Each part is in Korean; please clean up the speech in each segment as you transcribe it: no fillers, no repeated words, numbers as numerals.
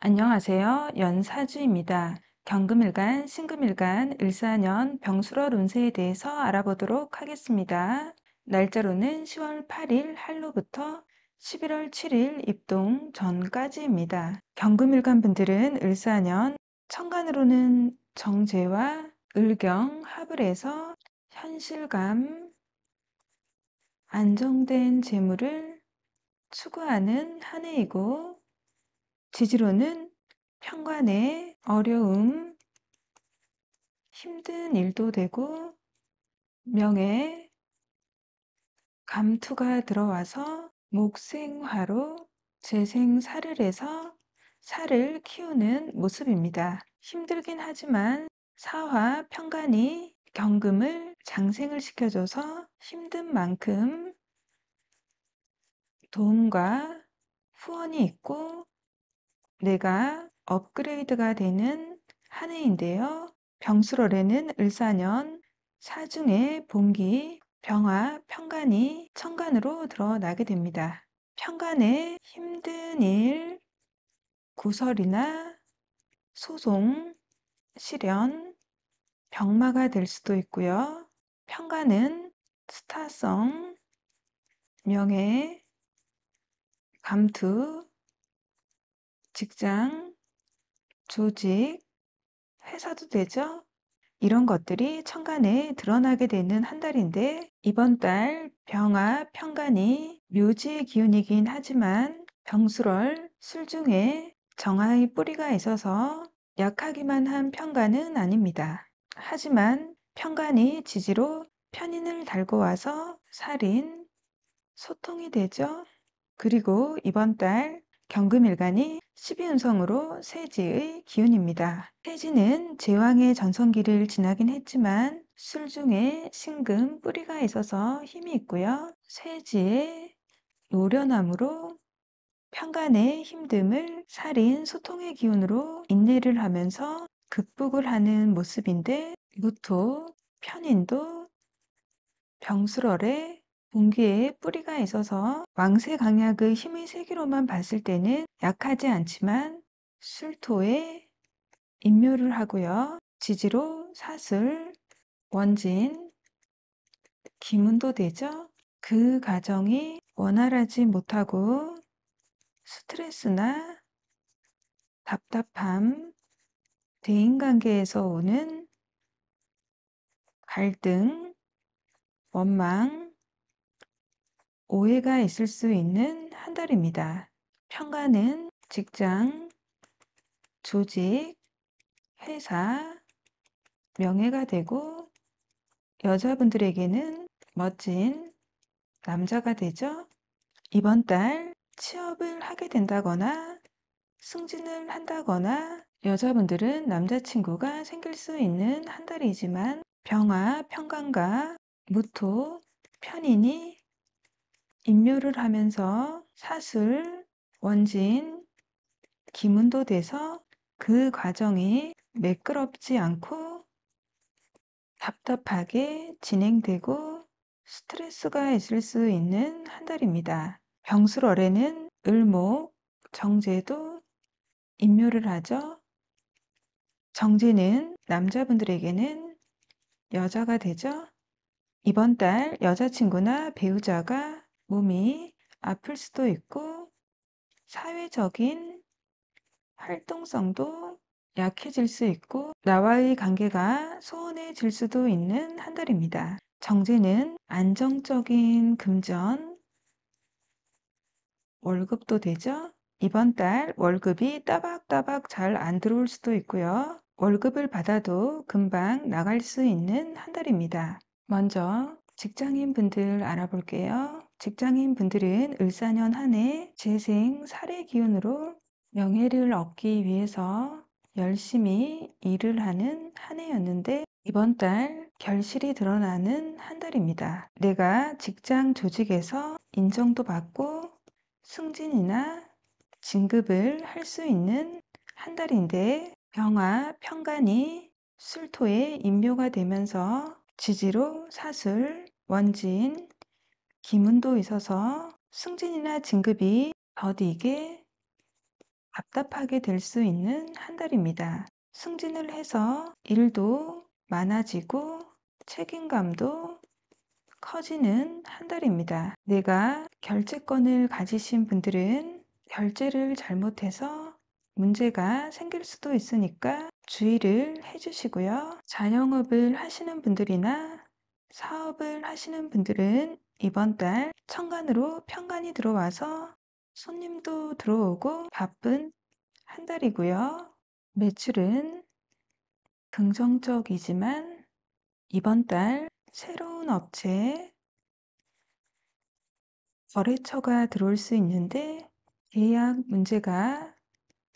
안녕하세요. 연사주입니다. 경금일간, 신금일간, 을사년 병술월 운세에 대해서 알아보도록 하겠습니다. 날짜로는 10월 8일 한로부터 11월 7일 입동 전까지입니다. 경금일간 분들은 을사년, 천간으로는 정제와 을경 합을 해서 현실감, 안정된 재물을 추구하는 한 해이고, 지지로는 편관의 어려움, 힘든 일도 되고 명예, 감투가 들어와서 목생화로 재생살을 해서 살을 키우는 모습입니다. 힘들긴 하지만 사화 편관이 경금을 장생을 시켜줘서 힘든 만큼 도움과 후원이 있고 내가 업그레이드가 되는 한 해인데요. 병술월에는 을사년 사중의 본기, 병화, 편관이 천간으로 드러나게 됩니다. 편관에 힘든 일, 구설이나 소송, 시련, 병마가 될 수도 있고요. 편관은 스타성, 명예, 감투, 직장, 조직, 회사도 되죠. 이런 것들이 천간에 드러나게 되는 한 달인데 이번 달 병화 편간이 묘지의 기운이긴 하지만 병술월 술중에 정화의 뿌리가 있어서 약하기만 한 편간은 아닙니다. 하지만 편간이 지지로 편인을 달고 와서 살인, 소통이 되죠. 그리고 이번 달 경금일간이 12운성으로 세지의 기운입니다. 세지는 제왕의 전성기를 지나긴 했지만 술 중에 신금 뿌리가 있어서 힘이 있고요. 세지의 노련함으로 편간의 힘듦을 살인 소통의 기운으로 인내를 하면서 극복을 하는 모습인데 무토, 편인도 병술월에 본기에 뿌리가 있어서 왕세강약의 힘의 세기로만 봤을 때는 약하지 않지만 술토에 인묘를 하고요. 지지로 사술, 원진, 기문도 되죠. 그 가정이 원활하지 못하고 스트레스나 답답함, 대인관계에서 오는 갈등, 원망, 오해가 있을 수 있는 한 달입니다. 편가는 직장, 조직, 회사, 명예가 되고 여자분들에게는 멋진 남자가 되죠. 이번 달 취업을 하게 된다거나 승진을 한다거나 여자분들은 남자친구가 생길 수 있는 한 달이지만 병화, 편관과 무토, 편인이 인묘를 하면서 사술, 원진, 기문도 돼서 그 과정이 매끄럽지 않고 답답하게 진행되고 스트레스가 있을 수 있는 한 달입니다. 병술월에는 을목, 정제도 인묘를 하죠. 정제는 남자분들에게는 여자가 되죠. 이번 달 여자친구나 배우자가 몸이 아플 수도 있고 사회적인 활동성도 약해질 수 있고 나와의 관계가 소원해질 수도 있는 한 달입니다. 정제는 안정적인 금전, 월급도 되죠? 이번 달 월급이 따박따박 잘 안 들어올 수도 있고요. 월급을 받아도 금방 나갈 수 있는 한 달입니다. 먼저 직장인 분들 알아볼게요. 직장인 분들은 을사년 한 해 재생 살의 기운으로 명예를 얻기 위해서 열심히 일을 하는 한 해였는데 이번 달 결실이 드러나는 한 달입니다. 내가 직장 조직에서 인정도 받고 승진이나 진급을 할 수 있는 한 달인데 병화, 편관이 술토에 인묘가 되면서 지지로 사술, 원진, 기문도 있어서 승진이나 진급이 더디게 답답하게 될 수 있는 한 달입니다. 승진을 해서 일도 많아지고 책임감도 커지는 한 달입니다. 내가 결제권을 가지신 분들은 결제를 잘못해서 문제가 생길 수도 있으니까 주의를 해주시고요. 자영업을 하시는 분들이나 사업을 하시는 분들은 이번 달 천간으로 편관이 들어와서 손님도 들어오고 바쁜 한 달이고요. 매출은 긍정적이지만 이번 달 새로운 업체에 거래처가 들어올 수 있는데 계약 문제가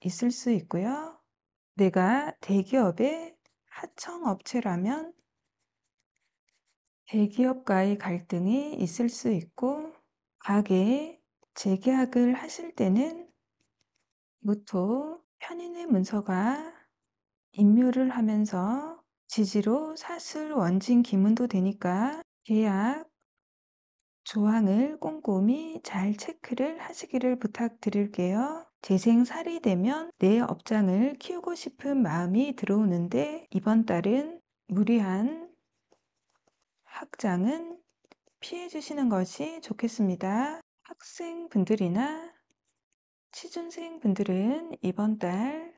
있을 수 있고요. 내가 대기업의 하청업체라면 대기업과의 갈등이 있을 수 있고 가게 재계약을 하실 때는 무토 편인의 문서가 임묘를 하면서 지지로 사슬 원진 기문도 되니까 계약 조항을 꼼꼼히 잘 체크를 하시기를 부탁드릴게요. 재생살이 되면 내 업장을 키우고 싶은 마음이 들어오는데 이번 달은 무리한 확장은 피해 주시는 것이 좋겠습니다. 학생분들이나 취준생분들은 이번 달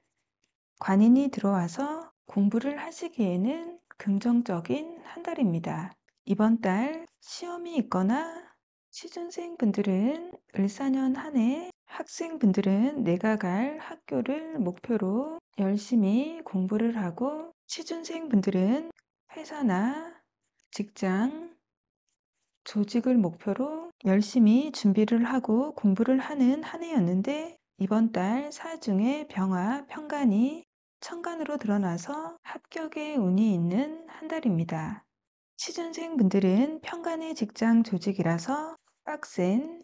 관인이 들어와서 공부를 하시기에는 긍정적인 한 달입니다. 이번 달 시험이 있거나 취준생분들은 을사년 한 해 학생분들은 내가 갈 학교를 목표로 열심히 공부를 하고 취준생분들은 회사나 직장, 조직을 목표로 열심히 준비를 하고 공부를 하는 한 해였는데 이번 달 사중에 병화, 편관이 천간으로 드러나서 합격의 운이 있는 한 달입니다. 취준생분들은 편관의 직장 조직이라서 빡센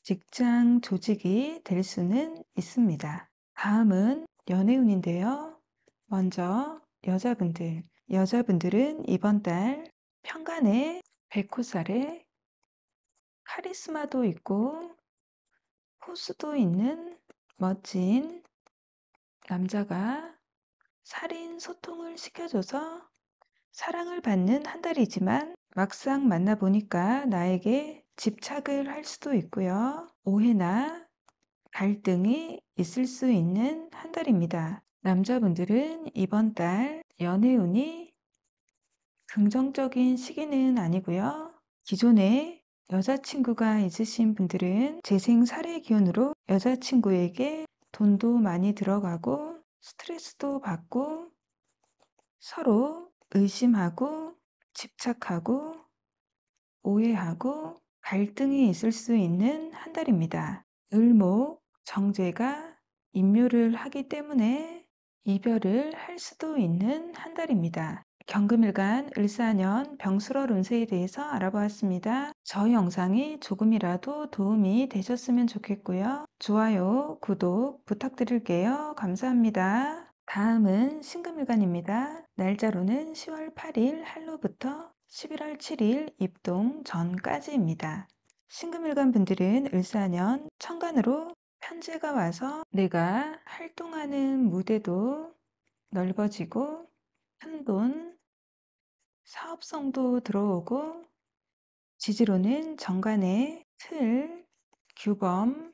직장 조직이 될 수는 있습니다. 다음은 연애운인데요. 먼저 여자분들은 이번 달 편관에 백호살에 카리스마도 있고 포스도 있는 멋진 남자가 살인 소통을 시켜줘서 사랑을 받는 한 달이지만 막상 만나보니까 나에게 집착을 할 수도 있고요. 오해나 갈등이 있을 수 있는 한 달입니다. 남자분들은 이번 달 연애운이 긍정적인 시기는 아니고요. 기존에 여자친구가 있으신 분들은 재생살의 기운으로 여자친구에게 돈도 많이 들어가고 스트레스도 받고 서로 의심하고 집착하고 오해하고 갈등이 있을 수 있는 한 달입니다. 을목 정제가 임묘를 하기 때문에 이별을 할 수도 있는 한 달입니다. 경금일간 을사년 병술월 운세에 대해서 알아보았습니다. 저희 영상이 조금이라도 도움이 되셨으면 좋겠고요. 좋아요, 구독 부탁드릴게요. 감사합니다. 다음은 신금일간입니다. 날짜로는 10월 8일 한로부터 11월 7일 입동 전까지입니다. 신금일간 분들은 을사년 천간으로 편제가 와서 내가 활동하는 무대도 넓어지고 큰돈, 사업성도 들어오고 지지로는 정관에 틀, 규범,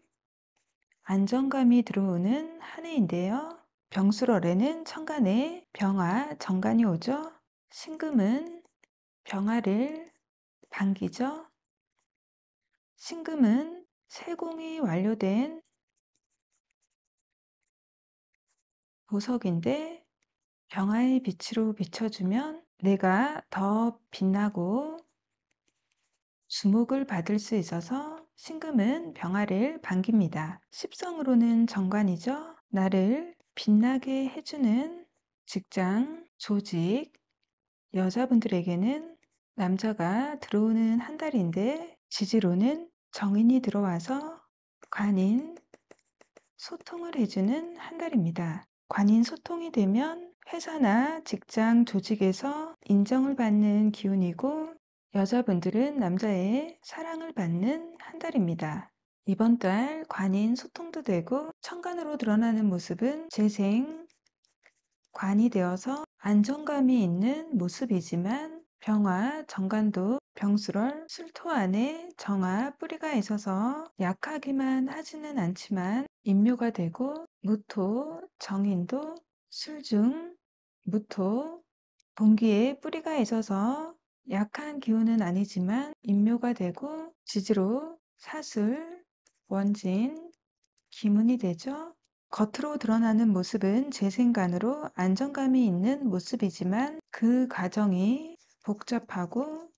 안정감이 들어오는 한 해인데요. 병술월에는 천간에 병화, 정관이 오죠. 신금은 병화를 반기죠. 신금은 세공이 완료된 보석인데 병화의 빛으로 비춰주면 내가 더 빛나고 주목을 받을 수 있어서 신금은 병화를 반깁니다. 십성으로는 정관이죠. 나를 빛나게 해주는 직장, 조직, 여자분들에게는 남자가 들어오는 한 달인데 지지로는 정인이 들어와서 관인, 소통을 해주는 한 달입니다. 관인 소통이 되면 회사나 직장 조직에서 인정을 받는 기운이고 여자분들은 남자의 사랑을 받는 한 달입니다. 이번 달 관인 소통도 되고 천간으로 드러나는 모습은 재생, 관이 되어서 안정감이 있는 모습이지만 병화, 정관도 병수럴, 술토 안에 정화, 뿌리가 있어서 약하기만 하지는 않지만 인묘가 되고 무토, 정인도 술중, 무토, 본기에 뿌리가 있어서 약한 기운은 아니지만 인묘가 되고 지지로 사술, 원진, 기문이 되죠. 겉으로 드러나는 모습은 재생간으로 안정감이 있는 모습이지만 그 과정이 복잡하고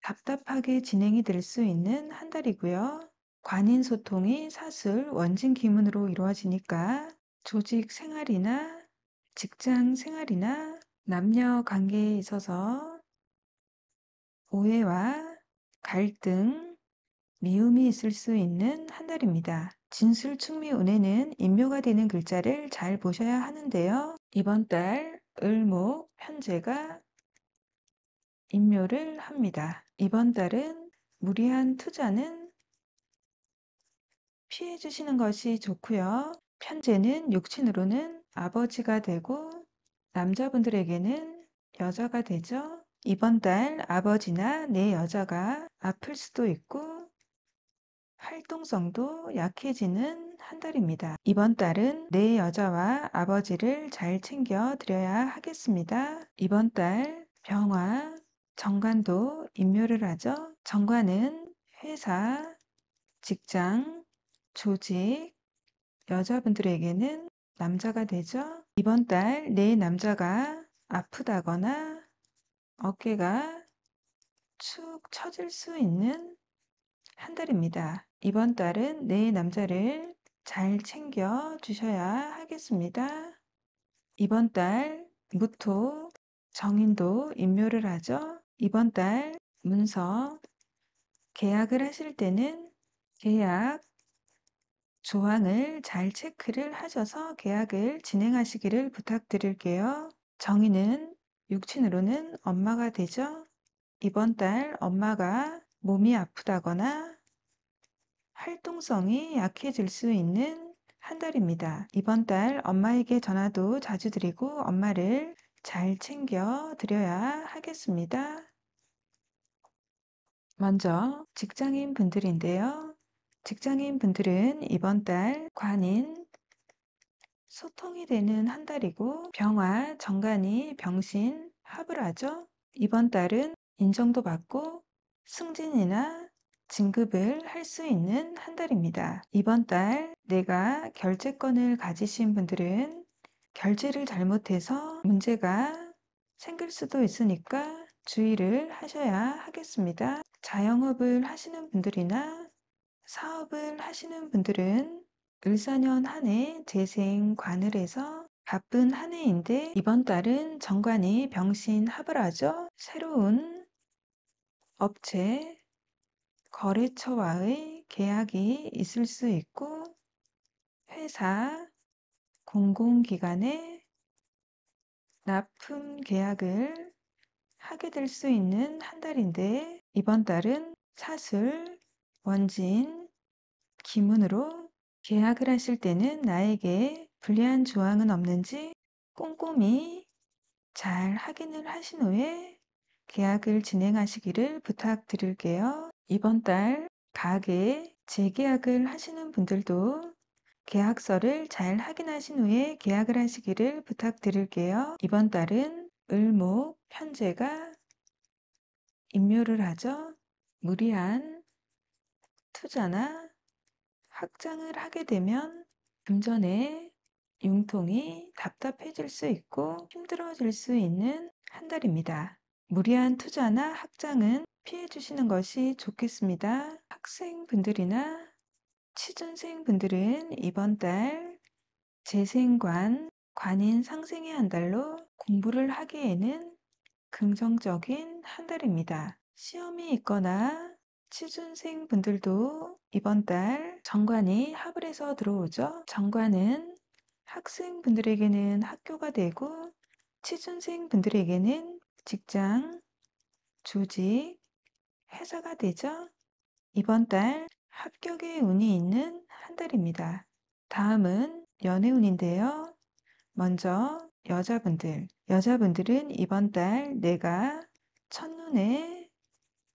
답답하게 진행이 될 수 있는 한 달이고요. 관인 소통이 사술, 원진 기문으로 이루어지니까 조직 생활이나 직장 생활이나 남녀 관계에 있어서 오해와 갈등, 미움이 있을 수 있는 한 달입니다. 진술, 충미, 운에는 인묘가 되는 글자를 잘 보셔야 하는데요. 이번 달 을목, 편제가 인묘를 합니다. 이번 달은 무리한 투자는 피해 주시는 것이 좋고요. 편제는 육친으로는 아버지가 되고 남자분들에게는 여자가 되죠. 이번 달 아버지나 내 여자가 아플 수도 있고 활동성도 약해지는 한 달입니다. 이번 달은 내 여자와 아버지를 잘 챙겨 드려야 하겠습니다. 이번 달 병화, 정관도 인묘를 하죠. 정관은 회사, 직장, 조직, 여자분들에게는 남자가 되죠. 이번 달 내 남자가 아프다거나 어깨가 축 처질 수 있는 한 달입니다. 이번 달은 내 남자를 잘 챙겨 주셔야 하겠습니다. 이번 달 무토, 정인도 인묘를 하죠. 이번 달 문서, 계약을 하실 때는 계약 조항을 잘 체크를 하셔서 계약을 진행하시기를 부탁드릴게요. 정인은 육친으로는 엄마가 되죠. 이번 달 엄마가 몸이 아프다거나 활동성이 약해질 수 있는 한 달입니다. 이번 달 엄마에게 전화도 자주 드리고 엄마를 잘 챙겨 드려야 하겠습니다. 먼저 직장인 분들인데요. 직장인 분들은 이번 달 관인 소통이 되는 한 달이고 병화, 정관이 병신 합을 하죠. 이번 달은 인정도 받고 승진이나 진급을 할 수 있는 한 달입니다. 이번 달 내가 결제권을 가지신 분들은 결제를 잘못해서 문제가 생길 수도 있으니까 주의를 하셔야 하겠습니다. 자영업을 하시는 분들이나 사업을 하시는 분들은 을사년 한 해 재생 관을 해서 바쁜 한 해인데 이번 달은 정관이 병신 합을 하죠. 새로운 업체, 거래처와의 계약이 있을 수 있고 회사, 공공기관에 납품 계약을 하게 될 수 있는 한 달인데 이번 달은 사술, 원진, 기문으로 계약을 하실 때는 나에게 불리한 조항은 없는지 꼼꼼히 잘 확인을 하신 후에 계약을 진행하시기를 부탁드릴게요. 이번 달 가게 재계약을 하시는 분들도 계약서를 잘 확인하신 후에 계약을 하시기를 부탁드릴게요. 이번 달은 을목, 편제가 인묘를 하죠. 무리한 투자나 확장을 하게 되면 금전의 융통이 답답해질 수 있고 힘들어질 수 있는 한 달입니다. 무리한 투자나 확장은 피해 주시는 것이 좋겠습니다. 학생분들이나 취준생분들은 이번 달 재생관, 관인 상생의 한 달로 공부를 하기에는 긍정적인 한 달입니다. 시험이 있거나 취준생 분들도 이번 달 정관이 합을 해서 들어오죠. 정관은 학생분들에게는 학교가 되고 취준생 분들에게는 직장, 조직, 회사가 되죠. 이번 달 합격의 운이 있는 한 달입니다. 다음은 연애운인데요. 먼저 여자분들은 이번 달 내가 첫눈에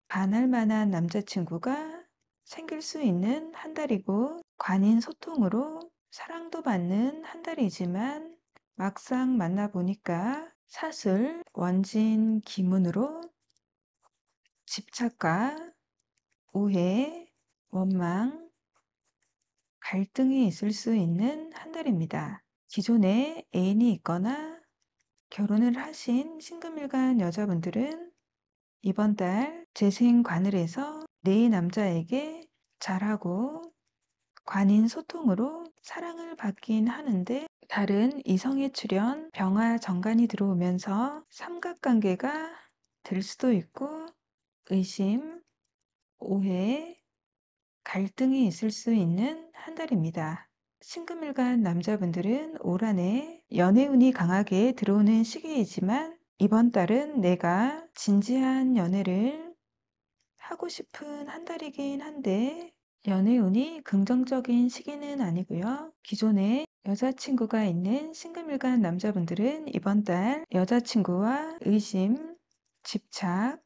반할 만한 남자친구가 생길 수 있는 한 달이고, 관인 소통으로 사랑도 받는 한 달이지만 막상 만나보니까 사슬, 원진, 기문으로 집착과 오해, 원망, 갈등이 있을 수 있는 한 달입니다. 기존에 애인이 있거나 결혼을 하신 싱글밀간 여자분들은 이번 달 재생 관을해서 내 남자에게 잘하고 관인 소통으로 사랑을 받긴 하는데, 다른 이성의 출현, 병화 정관이 들어오면서 삼각관계가 될 수도 있고, 의심, 오해, 갈등이 있을 수 있는 한 달입니다. 싱글밀간 남자분들은 올 한해 연애운이 강하게 들어오는 시기이지만 이번 달은 내가 진지한 연애를 하고 싶은 한 달이긴 한데, 연애운이 긍정적인 시기는 아니고요. 기존에 여자친구가 있는 싱글밀간 남자분들은 이번 달 여자친구와 의심, 집착,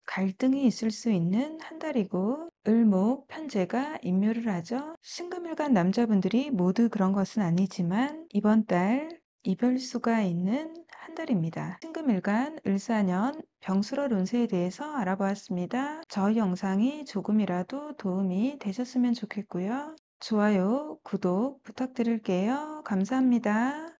갈등이 있을 수 있는 한 달이고, 을목, 편제가 인묘를 하죠. 싱글밀간 남자분들이 모두 그런 것은 아니지만 이번 달 이별수가 있는 한 달입니다. 싱글밀간 을사년 병술월 운세에 대해서 알아보았습니다. 저희 영상이 조금이라도 도움이 되셨으면 좋겠고요. 좋아요, 구독 부탁드릴게요. 감사합니다.